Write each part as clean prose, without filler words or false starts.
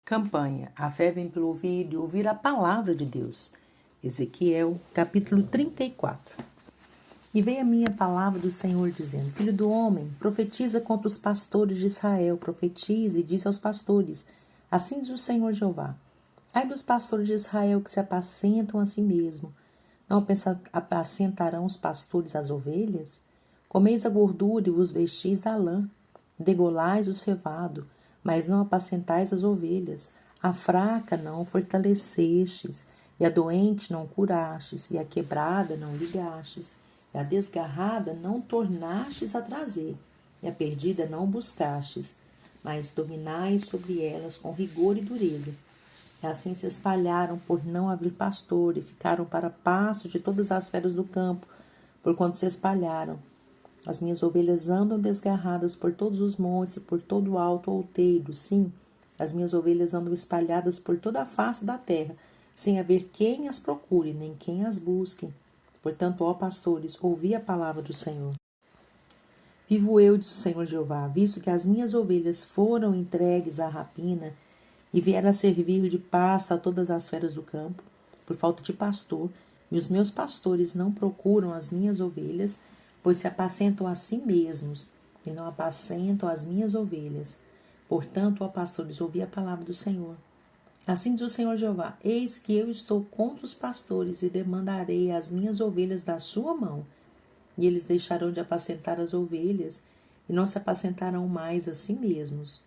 Campanha. A fé vem pelo ouvir e ouvir a palavra de Deus. Ezequiel, capítulo 34. E veio a minha palavra do Senhor, dizendo: Filho do homem, profetiza contra os pastores de Israel, profetiza e diz aos pastores: Assim diz o Senhor Jeová: Ai dos pastores de Israel que se apacentam a si mesmo. Não apacentarão os pastores as ovelhas? Comeis a gordura e vos vestis da lã. Degolais o cevado, mas não apacentais as ovelhas. A fraca não fortalecestes, e a doente não curastes, e a quebrada não ligastes, e a desgarrada não tornastes a trazer, e a perdida não buscastes, mas dominais sobre elas com rigor e dureza. E assim se espalharam por não haver pastor, e ficaram para pasto de todas as feras do campo, porquanto se espalharam. As minhas ovelhas andam desgarradas por todos os montes e por todo o alto outeiro. Sim, as minhas ovelhas andam espalhadas por toda a face da terra, sem haver quem as procure, nem quem as busque. Portanto, ó pastores, ouvi a palavra do Senhor. Vivo eu, diz o Senhor Jeová, visto que as minhas ovelhas foram entregues à rapina e vieram a servir de pasto a todas as feras do campo, por falta de pastor, e os meus pastores não procuram as minhas ovelhas, pois se apacentam a si mesmos, e não apacentam as minhas ovelhas. Portanto, ó pastores, ouvi a palavra do Senhor. Assim diz o Senhor Jeová: Eis que eu estou contra os pastores, e demandarei as minhas ovelhas da sua mão, e eles deixarão de apacentar as ovelhas, e não se apacentarão mais a si mesmos.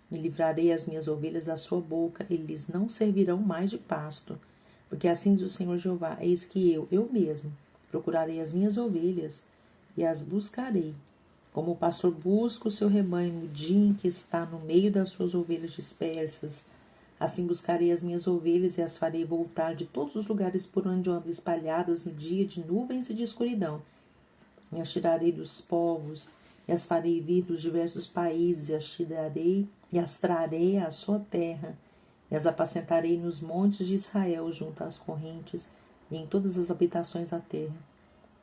E livrarei as minhas ovelhas da sua boca, e lhes não servirão mais de pasto. Porque assim diz o Senhor Jeová: Eis que eu mesmo, procurarei as minhas ovelhas, e as buscarei, como o pastor busca o seu rebanho no dia em que está no meio das suas ovelhas dispersas. Assim buscarei as minhas ovelhas e as farei voltar de todos os lugares por onde andam espalhadas no dia de nuvens e de escuridão. E as tirarei dos povos, e as farei vir dos diversos países, e as tirarei e as trarei à sua terra, e as apacentarei nos montes de Israel, junto às correntes, e em todas as habitações da terra.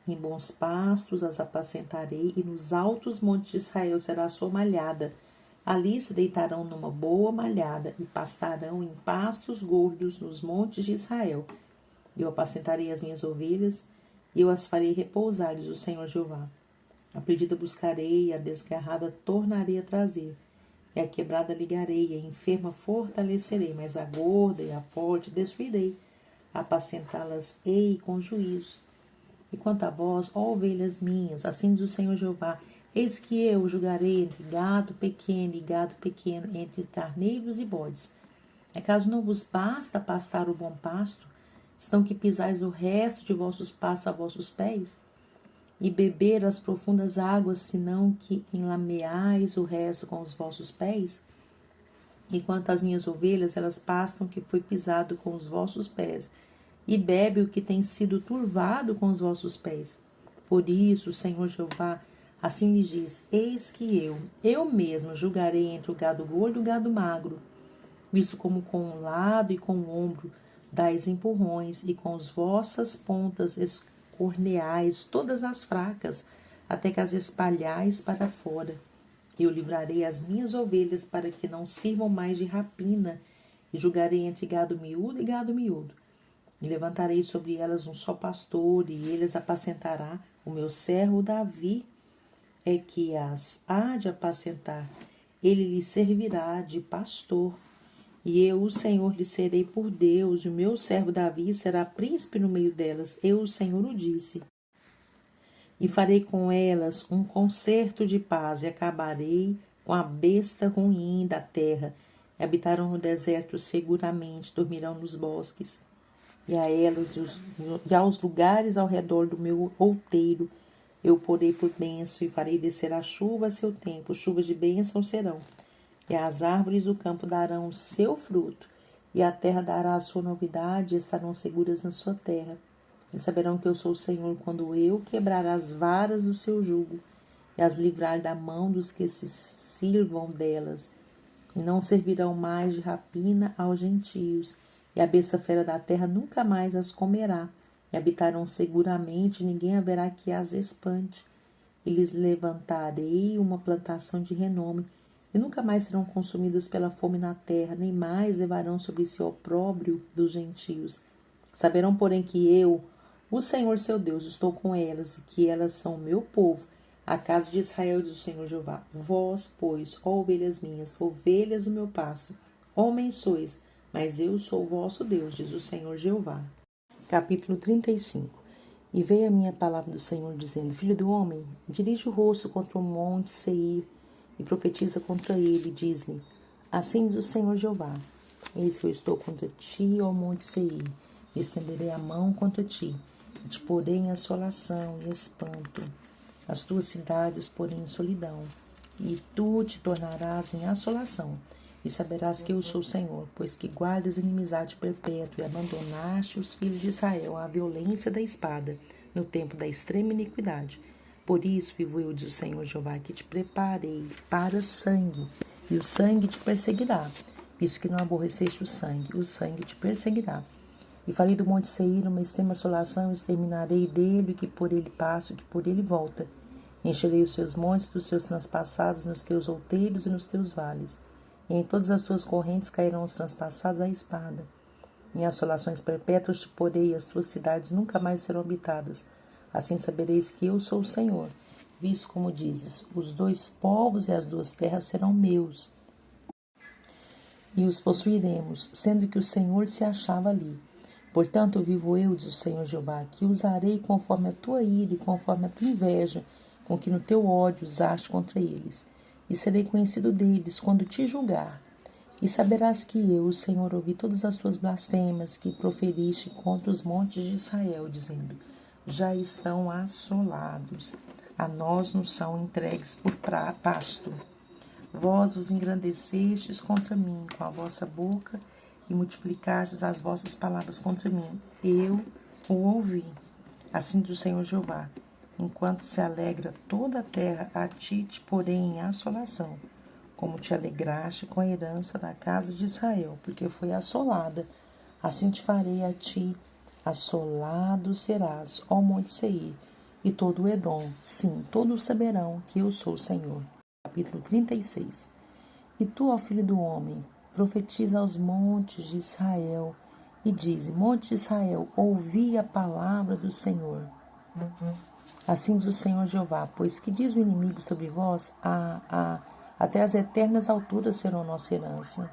Em bons pastos as apacentarei, e nos altos montes de Israel será a sua malhada. Ali se deitarão numa boa malhada, e pastarão em pastos gordos nos montes de Israel. Eu apacentarei as minhas ovelhas, e eu as farei repousar, diz o Senhor Jeová. A perdida buscarei, e a desgarrada tornarei a trazer. E a quebrada ligarei, e a enferma fortalecerei, mas a gorda e a forte destruirei. Apacentá-las-ei com juízo. E quanto a vós, ó ovelhas minhas, assim diz o Senhor Jeová: Eis que eu julgarei entre gado pequeno e gado pequeno, entre carneiros e bodes. Acaso não vos basta pastar o bom pasto? Estão que pisais o resto de vossos pastos a vossos pés? E beber as profundas águas, senão que enlameais o resto com os vossos pés? Enquanto as minhas ovelhas, elas pastam que foi pisado com os vossos pés, e bebe o que tem sido turvado com os vossos pés. Por isso, o Senhor Jeová assim lhes diz: Eis que eu mesmo julgarei entre o gado gordo e o gado magro, visto como com um lado e com o ombro dais empurrões, e com as vossas pontas escorneais todas as fracas, até que as espalhais para fora. Eu livrarei as minhas ovelhas para que não sirvam mais de rapina, e julgarei entre gado miúdo e gado miúdo. E levantarei sobre elas um só pastor, e ele as apacentará. O meu servo Davi é que as há de apacentar. Ele lhe servirá de pastor. E eu, o Senhor, lhe serei por Deus, e o meu servo Davi será príncipe no meio delas. Eu, o Senhor, o disse. E farei com elas um concerto de paz, e acabarei com a besta ruim da terra. E habitarão no deserto seguramente, dormirão nos bosques. E a elas e aos lugares ao redor do meu outeiro eu porei por bênção, e farei descer a chuva a seu tempo, chuvas de bênção serão. E as árvores do campo darão o seu fruto, e a terra dará a sua novidade, e estarão seguras na sua terra. E saberão que eu sou o Senhor, quando eu quebrar as varas do seu jugo, e as livrar da mão dos que se sirvam delas. E não servirão mais de rapina aos gentios, e a besta fera da terra nunca mais as comerá, e habitarão seguramente, e ninguém haverá que as espante. E lhes levantarei uma plantação de renome, e nunca mais serão consumidas pela fome na terra, nem mais levarão sobre si o opróbrio dos gentios. Saberão, porém, que eu, o Senhor seu Deus, estou com elas, e que elas são o meu povo, a casa de Israel, diz o Senhor Jeová. Vós, pois, ó ovelhas minhas, ovelhas do meu pasto, homens sois, mas eu sou o vosso Deus, diz o Senhor Jeová. Capítulo 35. E veio a minha palavra do Senhor, dizendo: Filho do homem, dirige o rosto contra o monte Seir, e profetiza contra ele, e diz-lhe: Assim diz o Senhor Jeová: Eis que eu estou contra ti, ó monte Seir, e estenderei a mão contra ti, e te porei em assolação e espanto, as tuas cidades porém em solidão, e tu te tornarás em assolação, e saberás que eu sou o Senhor, pois que guardas inimizade perpétua e abandonaste os filhos de Israel à violência da espada, no tempo da extrema iniquidade. Por isso vivo eu, diz o Senhor Jeová, que te preparei para sangue, e o sangue te perseguirá. Visto que não aborreceste o sangue te perseguirá. E farei do monte Seir uma extrema assolação, exterminarei dele o que por ele passa, o que por ele volta. Encherei os seus montes dos seus transpassados nos teus outeiros e nos teus vales. E em todas as tuas correntes cairão os transpassados à espada. Em assolações perpétuas te porei, as tuas cidades nunca mais serão habitadas. Assim sabereis que eu sou o Senhor, visto como dizes: os dois povos e as duas terras serão meus, e os possuiremos, sendo que o Senhor se achava ali. Portanto, vivo eu, diz o Senhor Jeová, que usarei conforme a tua ira e conforme a tua inveja, com que no teu ódio usaste contra eles. E serei conhecido deles quando te julgar. E saberás que eu, o Senhor, ouvi todas as tuas blasfêmias que proferiste contra os montes de Israel, dizendo: já estão assolados, a nós nos são entregues por pasto. Vós os engrandecestes contra mim com a vossa boca e multiplicastes as vossas palavras contra mim. Eu o ouvi. Assim diz o Senhor Jeová: enquanto se alegra toda a terra, a ti te porei em assolação, como te alegraste com a herança da casa de Israel, porque foi assolada. Assim te farei a ti, assolado serás, ó monte Seir, e todo o Edom, sim, todos saberão que eu sou o Senhor. Capítulo 36. E tu, ó filho do homem, profetiza aos montes de Israel, e dize: monte de Israel, ouvi a palavra do Senhor. Assim diz o Senhor Jeová: pois que diz o inimigo sobre vós? Até as eternas alturas serão nossa herança.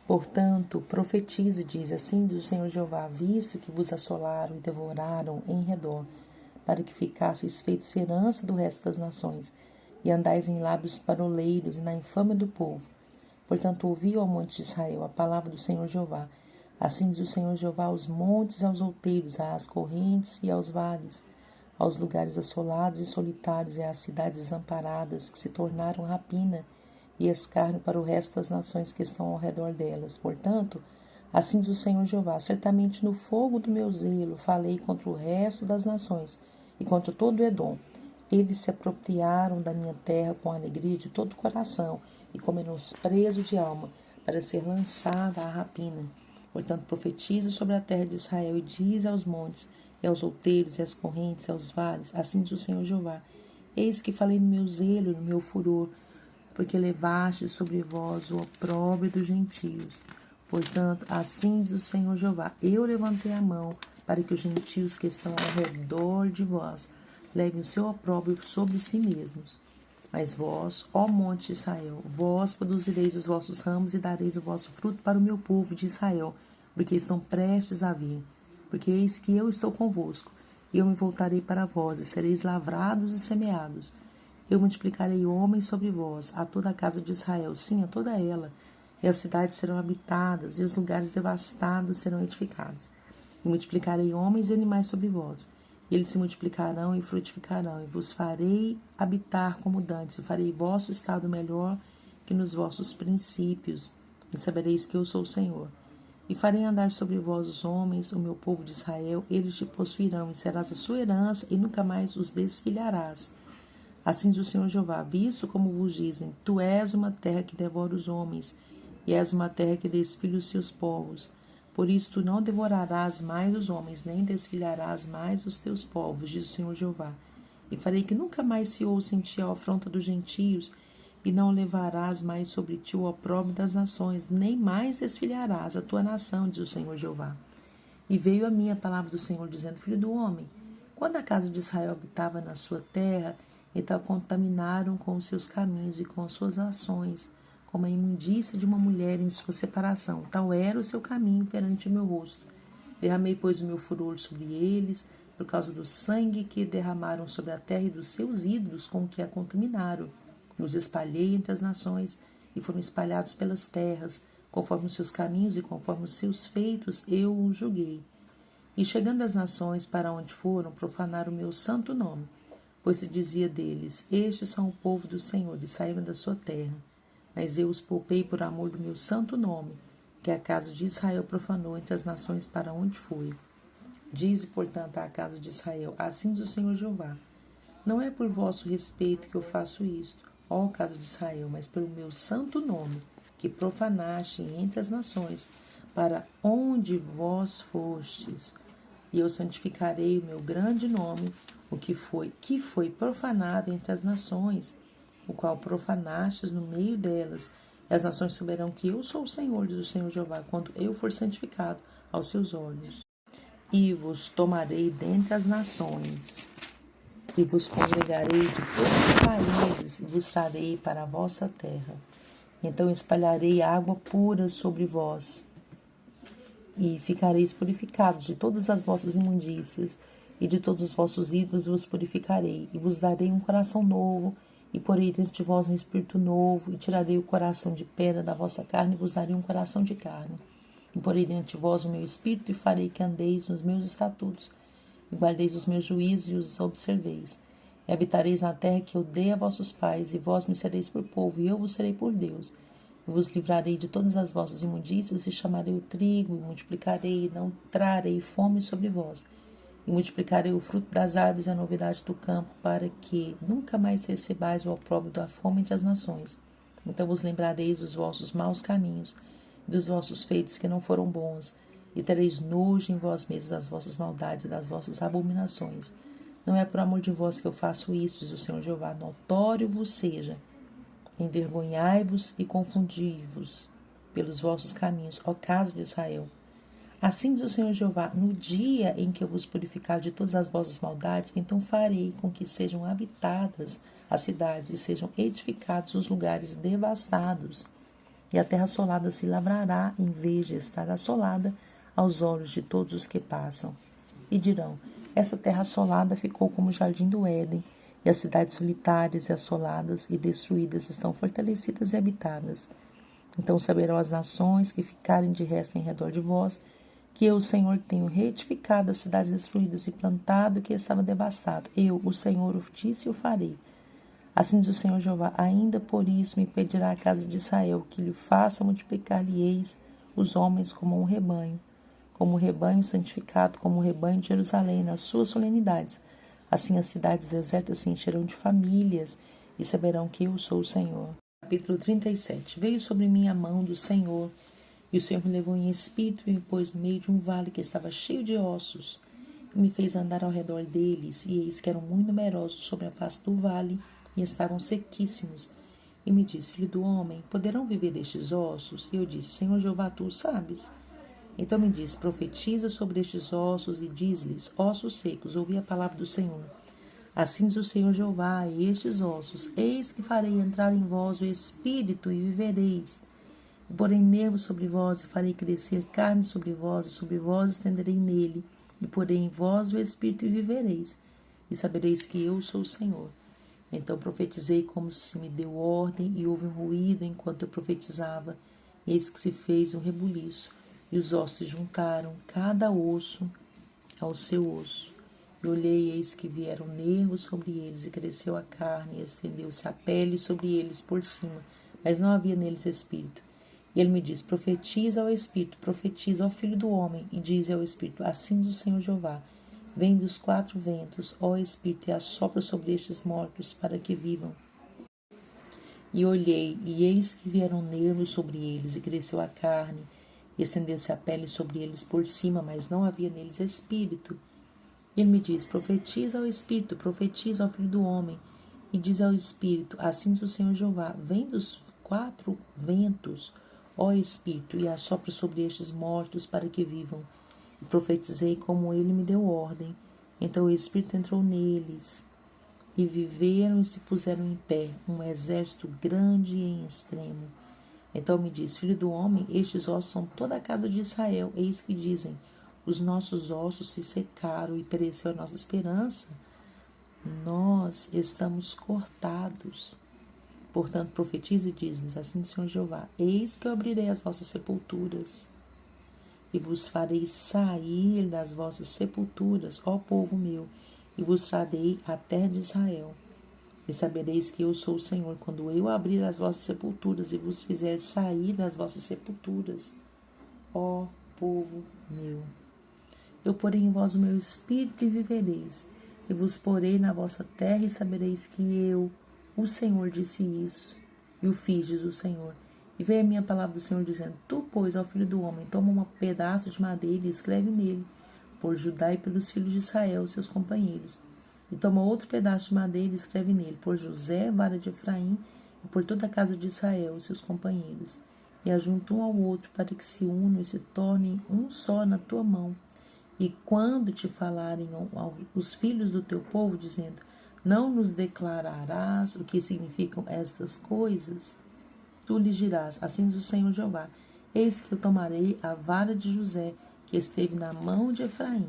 Portanto, profetize, diz: assim diz o Senhor Jeová: visto que vos assolaram e devoraram em redor, para que ficasseis feitos herança do resto das nações, e andais em lábios paroleiros e na infâmia do povo. Portanto, ouvi, ó monte de Israel, a palavra do Senhor Jeová. Assim diz o Senhor Jeová aos montes e aos outeiros, às correntes e aos vales, aos lugares assolados e solitários e às cidades desamparadas, que se tornaram rapina e escárnio para o resto das nações que estão ao redor delas. Portanto, assim diz o Senhor Jeová: certamente no fogo do meu zelo falei contra o resto das nações e contra todo o Edom. Eles se apropriaram da minha terra com alegria de todo o coração e com menosprezo de alma, para ser lançada à rapina. Portanto, profetiza sobre a terra de Israel e diz aos montes, e aos outeiros, e às correntes, e aos vales: assim diz o Senhor Jeová: eis que falei no meu zelo, no meu furor, porque levaste sobre vós o opróbrio dos gentios. Portanto, assim diz o Senhor Jeová: eu levantei a mão para que os gentios que estão ao redor de vós levem o seu opróbrio sobre si mesmos. Mas vós, ó monte de Israel, vós produzireis os vossos ramos e dareis o vosso fruto para o meu povo de Israel, porque estão prestes a vir. Porque eis que eu estou convosco, e eu me voltarei para vós, e sereis lavrados e semeados. Eu multiplicarei homens sobre vós, a toda a casa de Israel, sim, a toda ela, e as cidades serão habitadas, e os lugares devastados serão edificados. E multiplicarei homens e animais sobre vós, e eles se multiplicarão e frutificarão, e vos farei habitar como dantes, e farei vosso estado melhor que nos vossos princípios, e sabereis que eu sou o Senhor. E farei andar sobre vós os homens, o meu povo de Israel, eles te possuirão, e serás a sua herança, e nunca mais os desfilharás. Assim diz o Senhor Jeová: visto como vos dizem, tu és uma terra que devora os homens, e és uma terra que desfilha os seus povos. Por isso tu não devorarás mais os homens, nem desfilharás mais os teus povos, diz o Senhor Jeová. E farei que nunca mais se ouça em ti a afronta dos gentios, e não levarás mais sobre ti o opróbrio das nações, nem mais desfilharás a tua nação, diz o Senhor Jeová. E veio a mim a palavra do Senhor, dizendo: Filho do homem, quando a casa de Israel habitava na sua terra, então a contaminaram com os seus caminhos e com as suas ações, como a imundícia de uma mulher em sua separação. Tal era o seu caminho perante o meu rosto. Derramei, pois, o meu furor sobre eles, por causa do sangue que derramaram sobre a terra e dos seus ídolos com que a contaminaram. Os espalhei entre as nações e foram espalhados pelas terras, conforme os seus caminhos e conforme os seus feitos, eu os julguei. E chegando as nações para onde foram, profanaram o meu santo nome, pois se dizia deles: estes são o povo do Senhor, e saíram da sua terra. Mas eu os poupei por amor do meu santo nome, que a casa de Israel profanou entre as nações para onde foi. Dize, portanto, à casa de Israel: assim diz o Senhor Jeová: não é por vosso respeito que eu faço isto, ó casa de Israel, mas pelo meu santo nome, que profanaste entre as nações, para onde vós fostes. E eu santificarei o meu grande nome, o que foi profanado entre as nações, o qual profanastes no meio delas. E as nações saberão que eu sou o Senhor, diz o Senhor Jeová, quando eu for santificado aos seus olhos. E vos tomarei dentre as nações, e vos congregarei de todos os países, e vos trarei para a vossa terra. Então espalharei água pura sobre vós, e ficareis purificados de todas as vossas imundícias, e de todos os vossos ídolos vos purificarei, e vos darei um coração novo, e porei dentro de vós um espírito novo, e tirarei o coração de pedra da vossa carne, e vos darei um coração de carne. E porei dentro de vós o meu espírito, e farei que andeis nos meus estatutos, e guardeis os meus juízos, e os observeis. E habitareis na terra que eu dei a vossos pais, e vós me sereis por povo, e eu vos serei por Deus. E vos livrarei de todas as vossas imundícias, e chamarei o trigo, e multiplicarei, e não trarei fome sobre vós. E multiplicarei o fruto das árvores e a novidade do campo, para que nunca mais recebais o opróbrio da fome entre as nações. Então vos lembrareis dos vossos maus caminhos, e dos vossos feitos que não foram bons, e tereis nojo em vós mesmos das vossas maldades e das vossas abominações. Não é por amor de vós que eu faço isso, diz o Senhor Jeová, notório vos seja. Envergonhai-vos e confundi-vos pelos vossos caminhos, ó casa de Israel. Assim diz o Senhor Jeová: no dia em que eu vos purificar de todas as vossas maldades, então farei com que sejam habitadas as cidades e sejam edificados os lugares devastados. E a terra assolada se lavrará, em vez de estar assolada aos olhos de todos os que passam. E dirão: essa terra assolada ficou como o jardim do Éden, e as cidades solitárias e assoladas e destruídas estão fortalecidas e habitadas. Então saberão as nações que ficarem de resto em redor de vós, que eu, o Senhor, tenho reedificado as cidades destruídas e plantado o que estava devastado. Eu, o Senhor, o disse e o farei. Assim diz o Senhor Jeová: ainda por isso me pedirá a casa de Israel que lhe faça multiplicar-lhe-eis os homens como um rebanho santificado, como o rebanho de Jerusalém nas suas solenidades. Assim as cidades desertas se encherão de famílias e saberão que eu sou o Senhor. Capítulo 37. Veio sobre mim a mão do Senhor, e o Senhor me levou em espírito e me pôs no meio de um vale que estava cheio de ossos, e me fez andar ao redor deles, e eis que eram muito numerosos sobre a face do vale, e estavam sequíssimos. E me disse: filho do homem, poderão viver estes ossos? E eu disse: Senhor Jeová, tu o sabes. Então me disse: profetiza sobre estes ossos e diz-lhes: ossos secos, ouvi a palavra do Senhor. Assim diz o Senhor Jeová: e estes ossos, eis que farei entrar em vós o espírito e vivereis. E porei nervos sobre vós e farei crescer carne sobre vós, e sobre vós estenderei nele, e porei em vós o espírito e vivereis. E sabereis que eu sou o Senhor. Então profetizei como se me deu ordem, e houve um ruído enquanto eu profetizava, e eis que se fez um rebuliço. E os ossos se juntaram, cada osso ao seu osso. E olhei, e eis que vieram nervos sobre eles, e cresceu a carne, e estendeu-se a pele sobre eles por cima, mas não havia neles espírito. E ele me disse: profetiza ao espírito, profetiza ao filho do homem, e diz ao espírito: assim diz o Senhor Jeová: vem dos quatro ventos, ó espírito, e assopra sobre estes mortos, para que vivam. E olhei, e eis que vieram nervos sobre eles, e cresceu a carne, e estendeu-se a pele sobre eles por cima, mas não havia neles espírito. Ele me diz: profetiza ao espírito, profetiza ao filho do homem, E diz ao Espírito, assim diz o Senhor Jeová, vem dos 4 ventos, ó Espírito, e assopra sobre estes mortos para que vivam. E profetizei como ele me deu ordem. Então o Espírito entrou neles, e viveram e se puseram em pé, um exército grande e em extremo. Então me diz, filho do homem, estes ossos são toda a casa de Israel. Eis que dizem, os nossos ossos se secaram e pereceu a nossa esperança. Nós estamos cortados. Portanto, profetize e diz-lhes, assim diz o Senhor Jeová, eis que eu abrirei as vossas sepulturas e vos farei sair das vossas sepulturas, ó povo meu, e vos trarei a terra de Israel. E sabereis que eu sou o Senhor, quando eu abrir as vossas sepulturas e vos fizer sair das vossas sepulturas, ó povo meu. Eu porei em vós o meu espírito e vivereis, e vos porei na vossa terra e sabereis que eu, o Senhor, disse isso, e o fiz, diz o Senhor. E veio a minha palavra do Senhor dizendo, tu, pois, ó filho do homem, toma um pedaço de madeira e escreve nele, por Judá e pelos filhos de Israel, seus companheiros. E toma outro pedaço de madeira e escreve nele, por José, vara de Efraim, e por toda a casa de Israel, seus companheiros. E ajunta um ao outro, para que se unam e se tornem um só na tua mão. E quando te falarem os filhos do teu povo, dizendo, não nos declararás o que significam estas coisas? Tu lhes dirás, assim diz o Senhor Jeová, eis que eu tomarei a vara de José, que esteve na mão de Efraim,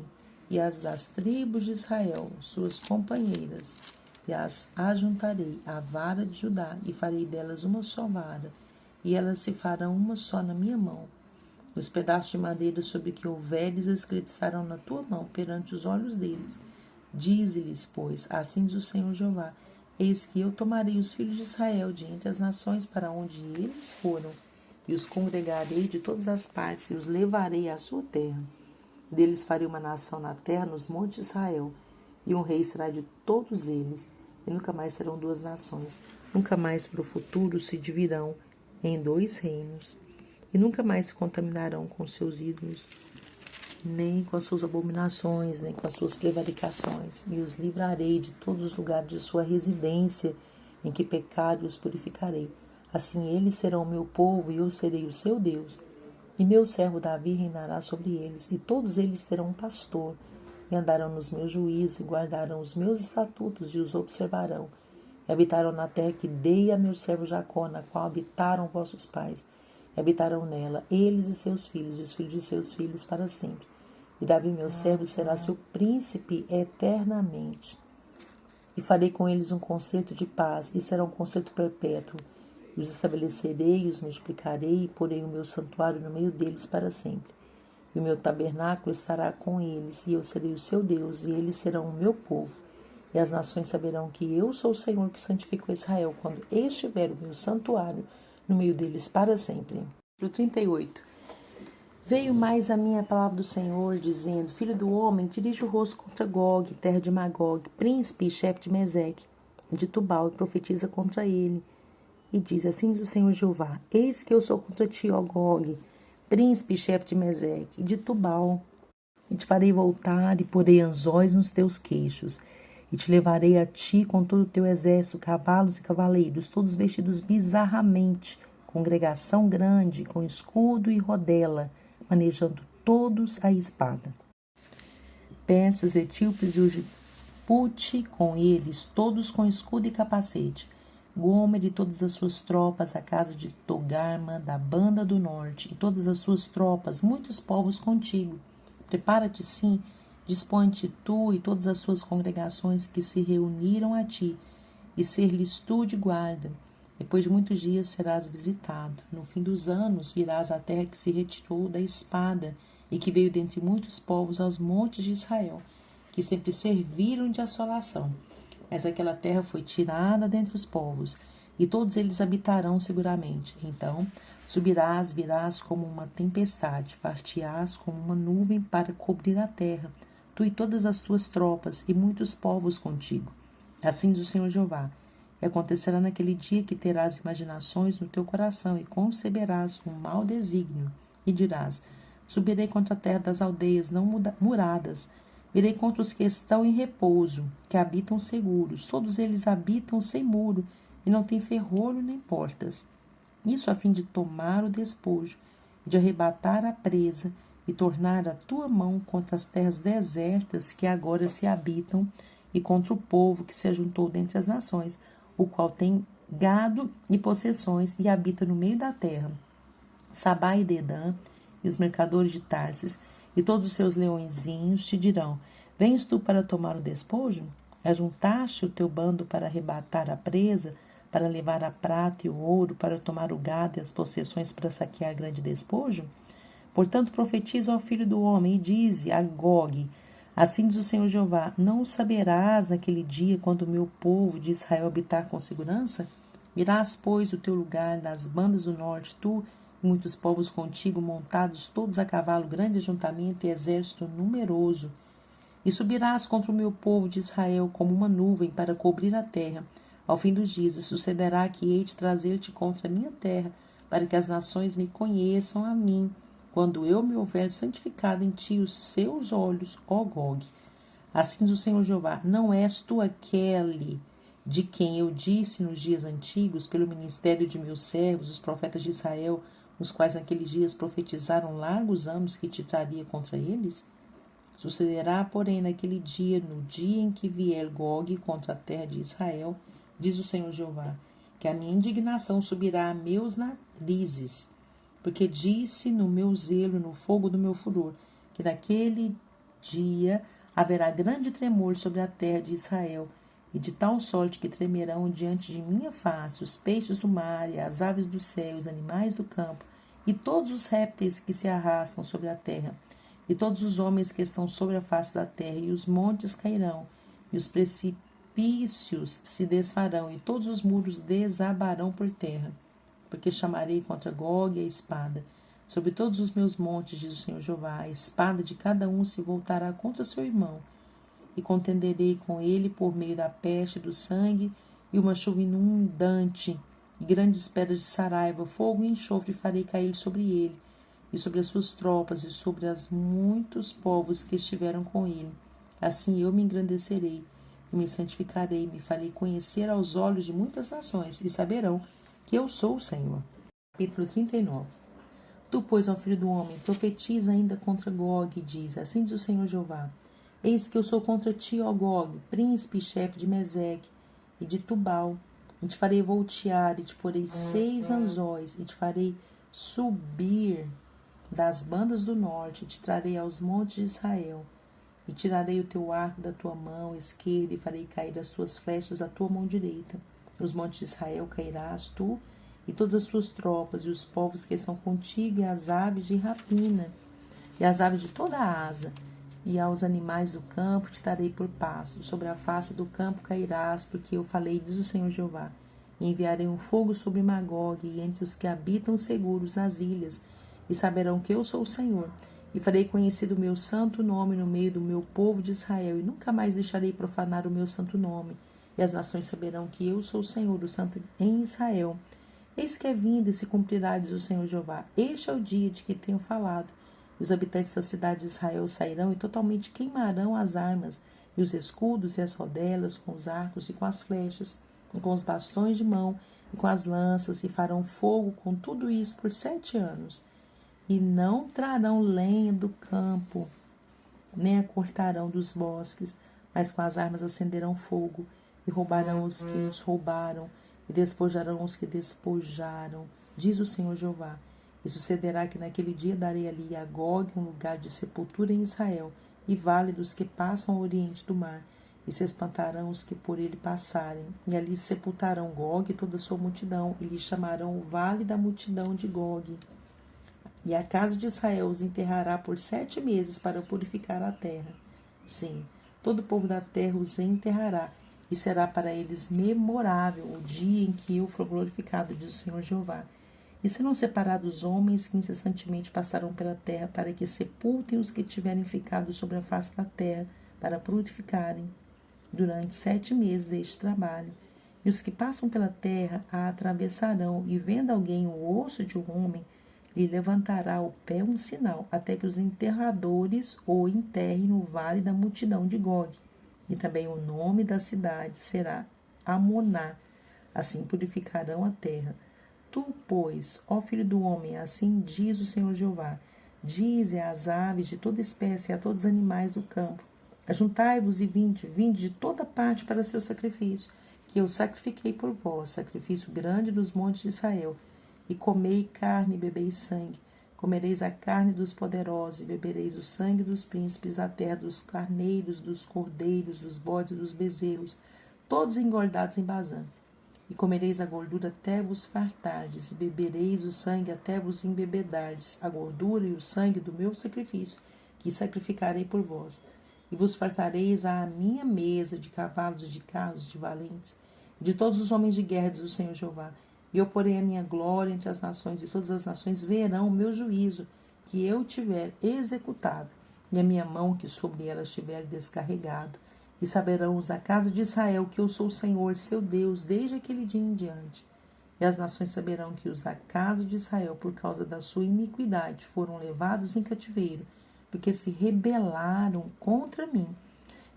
e as das tribos de Israel, suas companheiras, e as ajuntarei à vara de Judá, e farei delas uma só vara, e elas se farão uma só na minha mão. Os pedaços de madeira sobre que houveres escritos estarão na tua mão, perante os olhos deles. Dize-lhes, pois, assim diz o Senhor Jeová, eis que eu tomarei os filhos de Israel de entre as nações para onde eles foram, e os congregarei de todas as partes, e os levarei à sua terra. Deles farei uma nação na terra, nos montes de Israel, e um rei será de todos eles, e nunca mais serão duas nações, nunca mais para o futuro se dividirão em 2 reinos, e nunca mais se contaminarão com seus ídolos, nem com as suas abominações, nem com as suas prevaricações, e os livrarei de todos os lugares de sua residência, em que pecaram e os purificarei. Assim eles serão o meu povo, e eu serei o seu Deus. E meu servo Davi reinará sobre eles, e todos eles terão um pastor, e andarão nos meus juízos, e guardarão os meus estatutos, e os observarão. E habitarão na terra que dei a meu servo Jacó, na qual habitaram vossos pais, e habitarão nela, eles e seus filhos, e os filhos de seus filhos para sempre. E Davi, meu servo, será seu príncipe eternamente. E farei com eles um concerto de paz, e será um concerto perpétuo. E os estabelecerei, e os multiplicarei, e porei o meu santuário no meio deles para sempre. E o meu tabernáculo estará com eles, e eu serei o seu Deus, e eles serão o meu povo. E as nações saberão que eu sou o Senhor que santificou Israel, quando estiver o meu santuário no meio deles para sempre. 38. Veio mais a minha palavra do Senhor, dizendo, filho do homem, dirige o rosto contra Gog, terra de Magog, príncipe e chefe de Meseque, de Tubal, e profetiza contra ele. E diz, assim diz o Senhor Jeová, eis que eu sou contra ti, ó Gog, príncipe e chefe de Meseque, e de Tubal, e te farei voltar, e porei anzóis nos teus queixos, e te levarei a ti com todo o teu exército, cavalos e cavaleiros, todos vestidos bizarramente, congregação grande, com escudo e rodela, manejando todos a espada. Persas, etíopes e Ujipute com eles, todos com escudo e capacete. Gomer e todas as suas tropas, a casa de Togarma, da banda do norte, e todas as suas tropas, muitos povos contigo. Prepara-te, sim, dispõe-te tu e todas as suas congregações que se reuniram a ti, e ser-lhes tu de guarda. Depois de muitos dias serás visitado. No fim dos anos virás à terra que se retirou da espada, e que veio dentre muitos povos aos montes de Israel, que sempre serviram de assolação. Mas aquela terra foi tirada dentre os povos, e todos eles habitarão seguramente. Então subirás, virás como uma tempestade, far-te-ás como uma nuvem para cobrir a terra, tu e todas as tuas tropas, e muitos povos contigo. Assim diz o Senhor Jeová. E acontecerá naquele dia que terás imaginações no teu coração, e conceberás um mau desígnio, e dirás, subirei contra a terra das aldeias não muradas, Virei contra os que estão em repouso, que habitam seguros. Todos eles habitam sem muro, e não têm ferrolho nem portas. Isso a fim de tomar o despojo, de arrebatar a presa, e tornar a tua mão contra as terras desertas que agora se habitam, e contra o povo que se ajuntou dentre as nações, o qual tem gado e possessões, e habita no meio da terra. Sabá e Dedã, e os mercadores de Tarsis, e todos os seus leõezinhos te dirão: Vens tu para tomar o despojo? Ajuntaste o teu bando para arrebatar a presa, para levar a prata e o ouro, para tomar o gado e as possessões, para saquear grande despojo? Portanto, profetiza ao filho do homem e dize a Gog: Assim diz o Senhor Jeová: Não o saberás naquele dia, quando o meu povo de Israel habitar com segurança? Irás, pois, do teu lugar, das bandas do norte, tu e muitos povos contigo, montados todos a cavalo, grande ajuntamento e exército numeroso. E subirás contra o meu povo de Israel como uma nuvem para cobrir a terra. Ao fim dos dias, sucederá que hei de trazer-te contra a minha terra, para que as nações me conheçam a mim, quando eu me houver santificado em ti os seus olhos, ó Gog. Assim diz o Senhor Jeová: Não és tu aquele de quem eu disse nos dias antigos, pelo ministério de meus servos, os profetas de Israel, os quais naqueles dias profetizaram largos anos que te traria contra eles? Sucederá, porém, naquele dia, no dia em que vier Gog contra a terra de Israel, diz o Senhor Jeová, que a minha indignação subirá a meus narizes, porque disse no meu zelo, no fogo do meu furor, que naquele dia haverá grande tremor sobre a terra de Israel, e de tal sorte que tremerão diante de minha face os peixes do mar, e as aves do céu, os animais do campo, e todos os répteis que se arrastam sobre a terra, e todos os homens que estão sobre a face da terra, e os montes cairão, e os precipícios se desfarão, e todos os muros desabarão por terra. Porque chamarei contra Gog a espada. Sobre todos os meus montes, diz o Senhor Jeová, a espada de cada um se voltará contra seu irmão. E contenderei com ele por meio da peste, do sangue, e uma chuva inundante, e grandes pedras de saraiva, fogo e enxofre farei cair sobre ele, e sobre as suas tropas, e sobre as muitos povos que estiveram com ele. Assim eu me engrandecerei, e me santificarei, me farei conhecer aos olhos de muitas nações, e saberão que eu sou o Senhor. Capítulo 39. Tu, pois, ó filho do homem, profetiza ainda contra Gog, e diz: Assim diz o Senhor Jeová: Eis que eu sou contra ti, ó Gog, príncipe e chefe de Meseque e de Tubal, e te farei voltear, e te porei 6 anzóis, e te farei subir das bandas do norte, e te trarei aos montes de Israel, e tirarei o teu arco da tua mão esquerda, e farei cair as tuas flechas da tua mão direita. Nos montes de Israel cairás tu e todas as tuas tropas, e os povos que estão contigo, e as aves de rapina, e as aves de toda a asa, e aos animais do campo te darei por pasto. Sobre a face do campo cairás, porque eu falei, diz o Senhor Jeová. E enviarei um fogo sobre Magog, e entre os que habitam seguros nas ilhas, e saberão que eu sou o Senhor. E farei conhecido o meu santo nome no meio do meu povo de Israel, e nunca mais deixarei profanar o meu santo nome. E as nações saberão que eu sou o Senhor, o Santo em Israel. Eis que é vindo e se cumprirá, diz o Senhor Jeová. Este é o dia de que tenho falado. Os habitantes da cidade de Israel sairão e totalmente queimarão as armas, e os escudos e as rodelas, com os arcos e com as flechas, e com os bastões de mão e com as lanças, e farão fogo com tudo isso por 7 anos. E não trarão lenha do campo, nem a cortarão dos bosques, mas com as armas acenderão fogo, e roubarão os que os roubaram, e despojarão os que despojaram, diz o Senhor Jeová. E sucederá que naquele dia darei ali a Gog um lugar de sepultura em Israel, e vale dos que passam ao oriente do mar, e se espantarão os que por ele passarem, e ali sepultarão Gog e toda a sua multidão, e lhe chamarão o vale da multidão de Gog. E a casa de Israel os enterrará por 7 meses para purificar a terra. Sim, todo o povo da terra os enterrará, e será para eles memorável o dia em que eu for glorificado, diz o Senhor Jeová. E serão separados homens que incessantemente passarão pela terra, para que sepultem os que tiverem ficado sobre a face da terra, para purificarem durante 7 meses este trabalho. E os que passam pela terra a atravessarão, e vendo alguém o osso de um homem, e levantará o pé um sinal, até que os enterradores o enterrem no vale da multidão de Gog. E também o nome da cidade será Amoná. Assim purificarão a terra. Tu, pois, ó filho do homem, assim diz o Senhor Jeová, dize às aves de toda espécie e a todos os animais do campo: ajuntai-vos e vinde de toda parte para seu sacrifício, que eu sacrifiquei por vós, sacrifício grande dos montes de Israel. E comei carne e bebeis sangue. Comereis a carne dos poderosos e bebereis o sangue dos príncipes da terra, dos carneiros, dos cordeiros, dos bodes e dos bezerros, todos engordados em Bazã. E comereis a gordura até vos fartardes, e bebereis o sangue até vos embebedardes, a gordura e o sangue do meu sacrifício, que sacrificarei por vós. E vos fartareis à minha mesa de cavalos e de carros, de valentes, e de todos os homens de guerra, diz o Senhor Jeová. E eu porei a minha glória entre as nações, e todas as nações verão o meu juízo, que eu tiver executado, e a minha mão que sobre ela estiver descarregado. E saberão os da casa de Israel que eu sou o Senhor, seu Deus, desde aquele dia em diante. E as nações saberão que os da casa de Israel, por causa da sua iniquidade, foram levados em cativeiro, porque se rebelaram contra mim.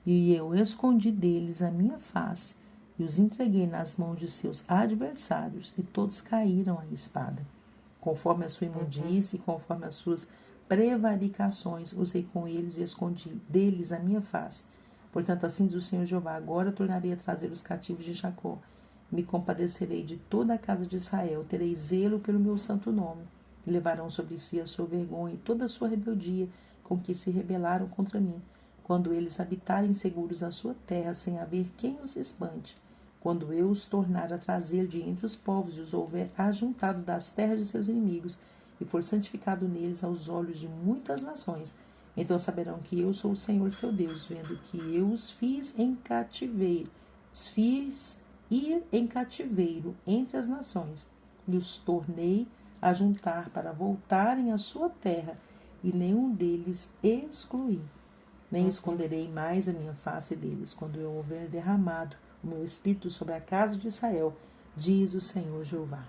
E eu escondi deles a minha face, e os entreguei nas mãos de seus adversários, e todos caíram à espada. Conforme a sua imundície, conforme as suas prevaricações, usei com eles e escondi deles a minha face. Portanto, assim diz o Senhor Jeová: agora tornarei a trazer os cativos de Jacó. Me compadecerei de toda a casa de Israel, terei zelo pelo meu santo nome. E levarão sobre si a sua vergonha e toda a sua rebeldia, com que se rebelaram contra mim, quando eles habitarem seguros a sua terra, sem haver quem os espante. Quando eu os tornar a trazer de entre os povos e os houver ajuntado das terras de seus inimigos, e for santificado neles aos olhos de muitas nações, então saberão que eu sou o Senhor seu Deus, vendo que eu os fiz em cativeiro, os fiz ir em cativeiro entre as nações, e os tornei a juntar para voltarem à sua terra, e nenhum deles excluí. Nem esconderei mais a minha face deles, quando eu houver derramado o meu espírito sobre a casa de Israel, diz o Senhor Jeová.